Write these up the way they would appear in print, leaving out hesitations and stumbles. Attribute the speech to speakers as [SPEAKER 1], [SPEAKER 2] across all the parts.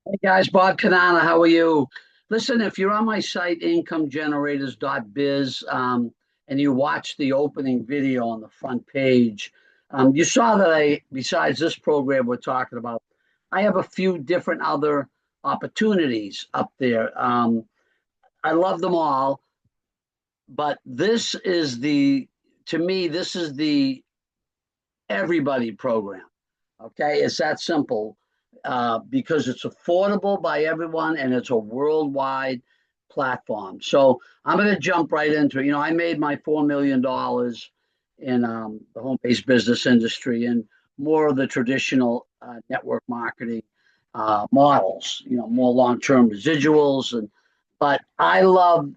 [SPEAKER 1] Hey guys, Bob Canana, how are you? Listen, if you're on my site, incomegenerators.biz, and you watch the opening video on the front page, you saw that besides this program we're talking about, I have a few different other opportunities up there. I love them all, but to me, this is the everybody program. Okay, it's that simple because it's affordable by everyone and it's a worldwide platform. So I'm going to jump right into it. I made my $4 million in the home-based business industry and more of the traditional network marketing models. More long-term residuals but I love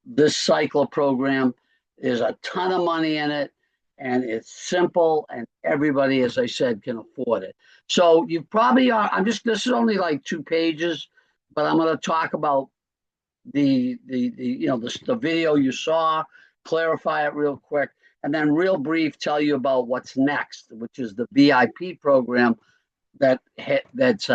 [SPEAKER 1] this cycle program. There's a ton of money in it, and it's simple, and everybody, as I said, can afford it. So you probably are. This is only like 2 pages, but I'm going to talk about the video you saw, clarify it real quick, and then real brief tell you about what's next, which is the VIP program that's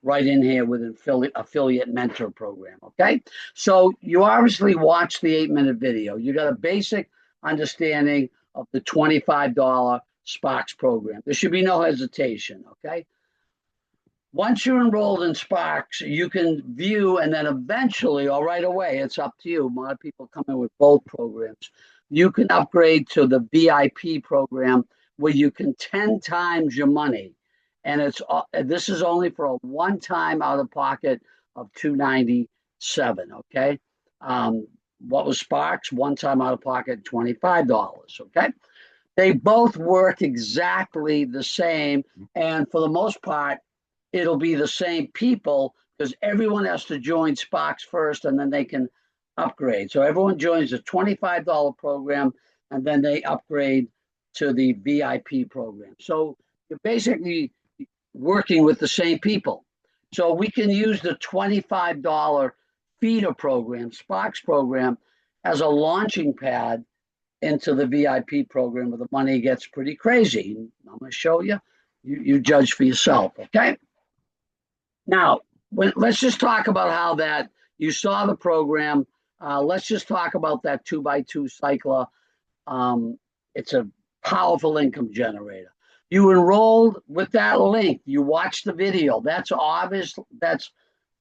[SPEAKER 1] right in here with an affiliate mentor program. Okay, so you obviously watched the 8 minute video. You got a basic understanding of the $25 Sparks program. There should be no hesitation. Okay, once you're enrolled in Sparks, you can view and then eventually, or right away, it's up to you. A lot of people come in with both programs. You can upgrade to the VIP program where you can 10 times your money. And this is only for a one-time out of pocket of 297. Okay. What was Sparks? One time out of pocket, $25. Okay. They both work exactly the same. And for the most part, it'll be the same people because everyone has to join Sparks first and then they can upgrade. So everyone joins the $25 program and then they upgrade to the VIP program. So you're basically working with the same people. So we can use the $25 feeder program, Sparks program, as a launching pad into the VIP program where the money gets pretty crazy. I'm going to show you. You judge for yourself, okay? Now, let's just talk about how that you saw the program. Let's just talk about that 2x2 cycler. It's a powerful income generator. You enrolled with that link. You watched the video. That's obvious. That's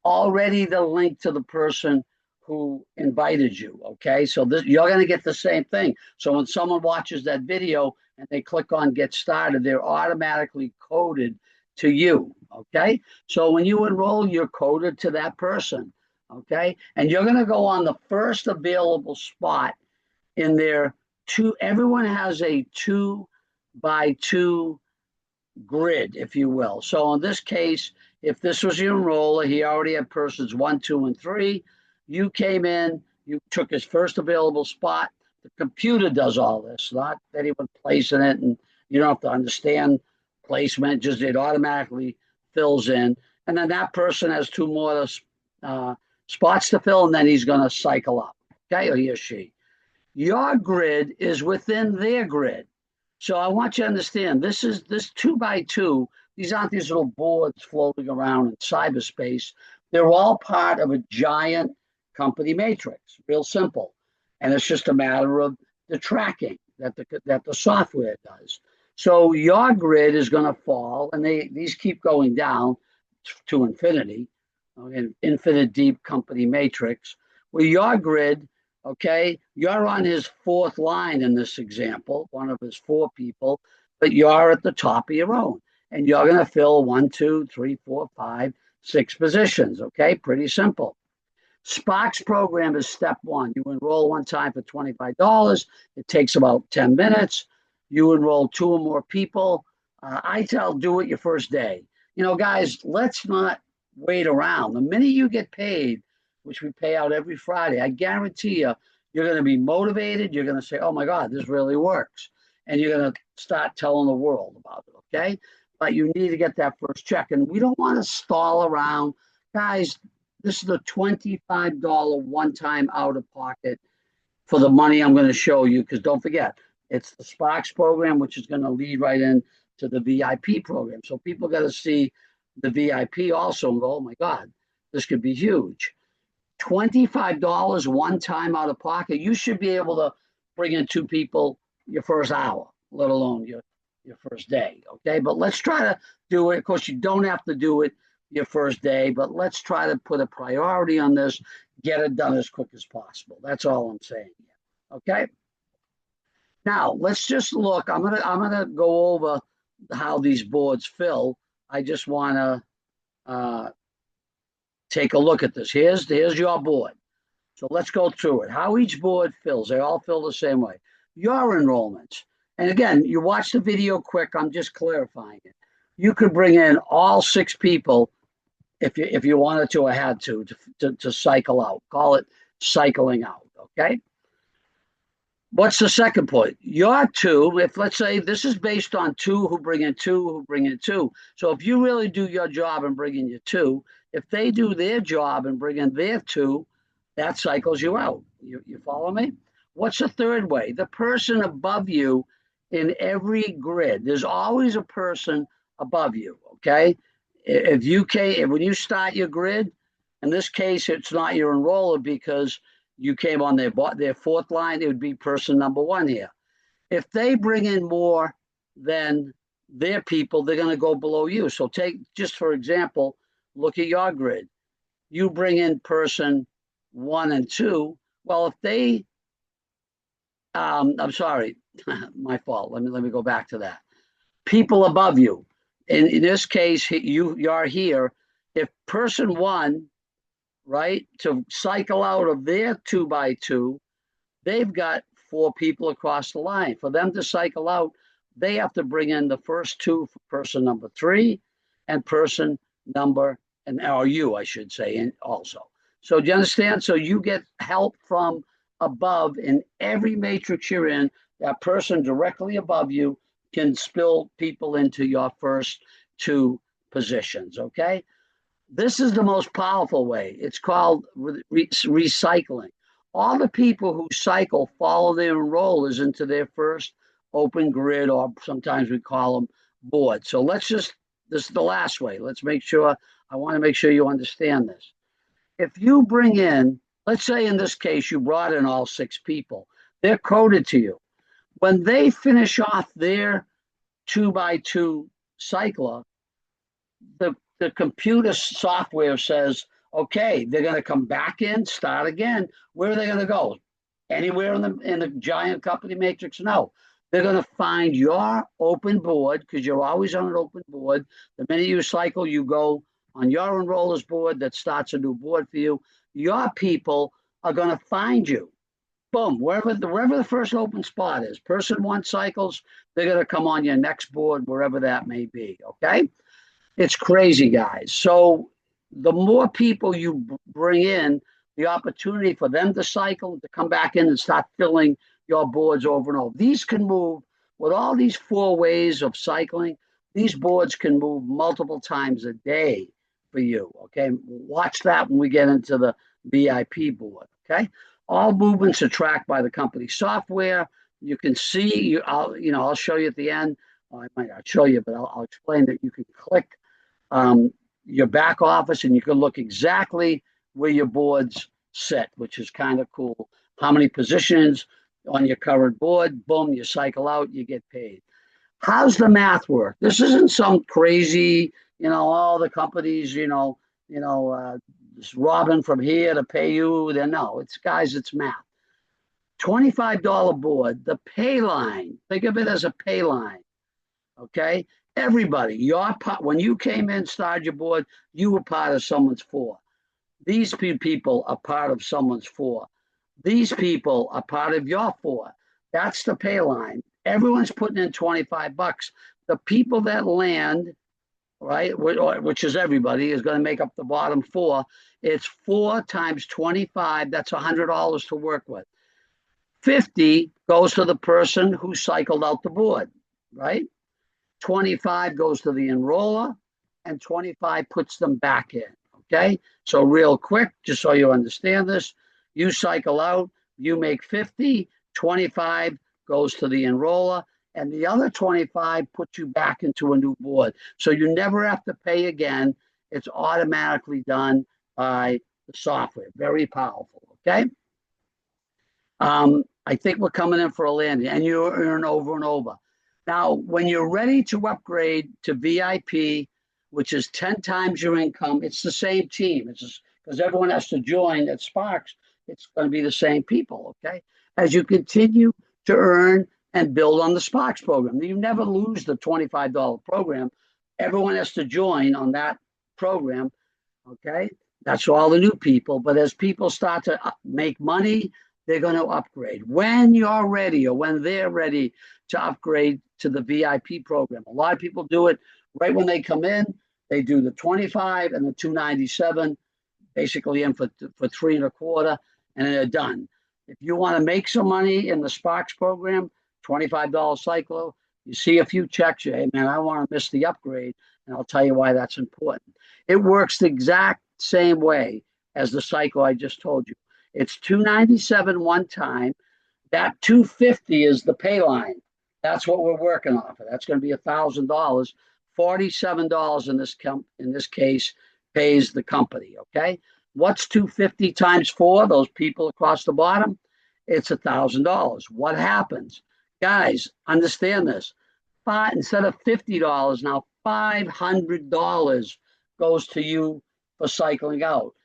[SPEAKER 1] already the link to the person who invited you. Okay, so you're going to get the same thing. So when someone watches that video and they click on get started, they're automatically coded to you. Okay, so when you enroll, you're coded to that person. Okay, and you're going to go on the first available spot in their two. Everyone has a 2x2 grid, if you will. So in this case, if this was your enroller, he already had persons 1, 2, and 3. You came in, you took his first available spot. The computer does all this, not anyone placing it, and you don't have to understand placement, just it automatically fills in. And then that person has two more spots to fill, and then he's going to cycle up, okay, or he or she. Your grid is within their grid. So I want you to understand this 2x2. These aren't these little boards floating around in cyberspace. They're all part of a giant company matrix, real simple. And it's just a matter of the tracking that the software does. So your grid is going to fall, and these keep going down to infinity, an infinite deep company matrix, where your grid, okay, you're on his fourth line in this example, one of his four people, but you're at the top of your own. And you're going to fill 1, 2, 3, 4, 5, 6 positions. Okay, pretty simple. Sparks program is step one. You enroll one time for $25. It takes about 10 minutes. You enroll two or more people. I tell do it your first day. Guys, let's not wait around. The minute you get paid, which we pay out every Friday, I guarantee you're going to be motivated. You're going to say, oh my God, this really works. And you're going to start telling the world about it, okay? But you need to get that first check. And we don't want to stall around. Guys, this is a $25 one-time out-of-pocket for the money I'm going to show you, because don't forget, it's the Sparks program, which is going to lead right in to the VIP program. So people got to see the VIP also and go, oh my God, this could be huge. $25 one time out of pocket, you should be able to bring in 2 people your first hour, let alone your first day. Okay, but let's try to do it. Of course, you don't have to do it your first day, but let's try to put a priority on this, get it done as quick as possible. That's all I'm saying. Okay. Now let's just look. I'm gonna go over how these boards fill. I just want to take a look at this. Here's your board. So let's go through it. How each board fills. They all fill the same way. Your enrollments. And again, you watch the video quick. I'm just clarifying it. You could bring in all 6 people if you wanted to or had to cycle out. Call it cycling out. Okay. What's the second point? Your 2, if let's say this is based on 2 who bring in 2 who bring in 2. So if you really do your job and bring in your 2, if they do their job and bring in their 2, that cycles you out. You follow me? What's the third way? The person above you in every grid. There's always a person above you, okay? When you start your grid, in this case, it's not your enroller because you came on their 4th line, it would be person number 1 here. If they bring in more than their people, they're going to go below you. So just for example, look at your grid. You bring in person 1 and 2. Well, if they, I'm sorry, my fault. Let me go back to that. People above you. In this case, you're here. If person 1, right, to cycle out of their 2x2, they've got 4 people across the line. For them to cycle out, they have to bring in the first 2 for person number 3 and person number, or you, I should say, and also. So do you understand? So you get help from above in every matrix you're in. That person directly above you can spill people into your first 2 positions, okay? This is the most powerful way. It's called recycling. All the people who cycle follow their enrollers into their first open grid, or sometimes we call them boards. So this is the last way. I want to make sure you understand this. If you bring in, let's say in this case, you brought in all 6 people, they're coded to you. When they finish off their 2x2 cycler, the computer software says, okay, they're going to come back in, start again. Where are they going to go? Anywhere in the giant company matrix? No. They're going to find your open board, because you're always on an open board. The minute you cycle, you go on your enroller's board that starts a new board for you. Your people are going to find you. Boom, wherever the first open spot is. Person 1 cycles, they're going to come on your next board, wherever that may be, okay? It's crazy, guys. So the more people you bring in, the opportunity for them to cycle, to come back in and start filling your boards over and over. These can move, with all these 4 ways of cycling, these boards can move multiple times a day for you, okay? Watch that when we get into the VIP board, okay? All movements are tracked by the company software. You can see, I'll show you at the end. I might not show you, but I'll explain that you can click your back office and you can look exactly where your boards sit, which is kind of cool. How many positions on your current board, boom, you cycle out, you get paid. How's the math work? This isn't some crazy, all the companies, just robbing from here to pay you. No, it's math. $25 board, the pay line, think of it as a pay line, okay? Everybody, when you came in, started your board, you were part of someone's 4. These people are part of someone's 4. These people are part of your 4. That's the pay line. Everyone's putting in $25. The people that land, right, which is everybody, is going to make up the bottom 4. It's 4 times 25. That's $100 to work with. 50 goes to the person who cycled out the board, right? 25 goes to the enroller, and 25 puts them back in, okay? So real quick, just so you understand this, you cycle out, you make 50, 25 goes to the enroller, and the other 25 puts you back into a new board. So you never have to pay again. It's automatically done by the software. Very powerful, okay? I think we're coming in for a landing, and you earn over and over. Now, when you're ready to upgrade to VIP, which is 10 times your income, it's the same team. It's just because everyone has to join at Sparks, it's going to be the same people, okay? As you continue to earn and build on the Sparks program, you never lose the $25 program. Everyone has to join on that program, okay? That's all the new people. But as people start to make money, they're going to upgrade. When you're ready or when they're ready to upgrade to the VIP program, a lot of people do it right when they come in. They do the 25 and the 297, basically in for 3.25, and then they're done. If you want to make some money in the Sparks program, $25 cyclo, you see a few checks, you, hey man, I want to miss the upgrade, and I'll tell you why that's important. It works the exact same way as the cycle I just told you. It's $297 one time. That $250 is the pay line. That's what we're working off of. That's going to be $1,000. $47 in this case pays the company. Okay, what's $250 times 4? Those people across the bottom, it's $1,000. What happens, guys? Understand this. Instead of $50 now, $500 goes to you for cycling out.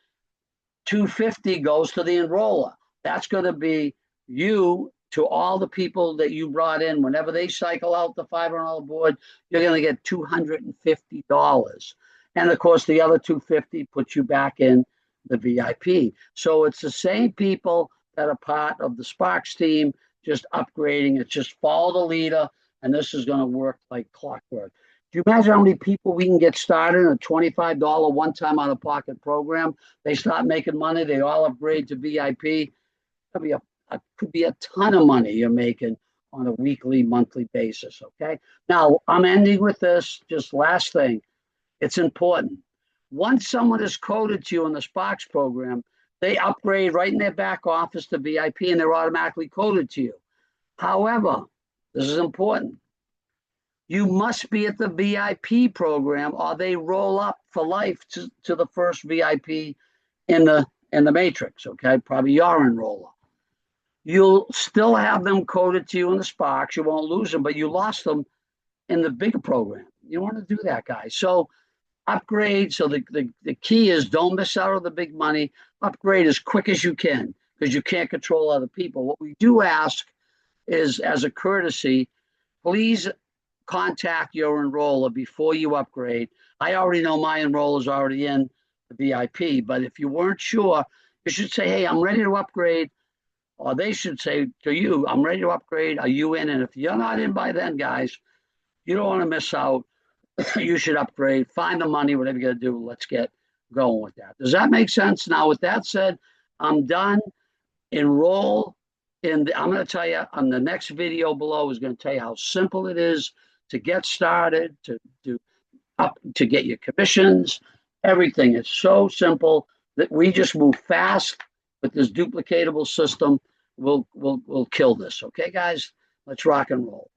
[SPEAKER 1] $250 goes to the enroller. That's going to be you to all the people that you brought in. Whenever they cycle out the $500 board, you're going to get $250. And of course, the other $250 puts you back in the VIP. So it's the same people that are part of the Sparks team, just upgrading. It's just follow the leader, and this is going to work like clockwork. Do you imagine how many people we can get started in a $25 one-time out-of-pocket program? They start making money. They all upgrade to VIP. Could be a ton of money you're making on a weekly, monthly basis, okay? Now, I'm ending with this. Just last thing. It's important. Once someone is coded to you in the Sparks program, they upgrade right in their back office to VIP, and they're automatically coded to you. However, this is important. You must be at the VIP program, or they roll up for life to the first VIP in the matrix. Okay, probably your enroller. You'll still have them coded to you in the Sparks. You won't lose them, but you lost them in the bigger program. You don't want to do that, guys. So upgrade. So the key is don't miss out on the big money. Upgrade as quick as you can because you can't control other people. What we do ask is, as a courtesy, please contact your enroller before you upgrade. I already know my enroller is already in the VIP, but if you weren't sure, you should say, hey, I'm ready to upgrade. Or they should say to you, I'm ready to upgrade. Are you in? And if you're not in by then, guys, you don't want to miss out. You should upgrade, find the money, whatever you're going to do. Let's get going with that. Does that make sense? Now, with that said, I'm done. Enroll in I'm going to tell you on the next video below is going to tell you how simple it is to get started, to get your commissions, everything. It's so simple that we just move fast with this duplicatable system. We'll kill this. Okay, guys, let's rock and roll.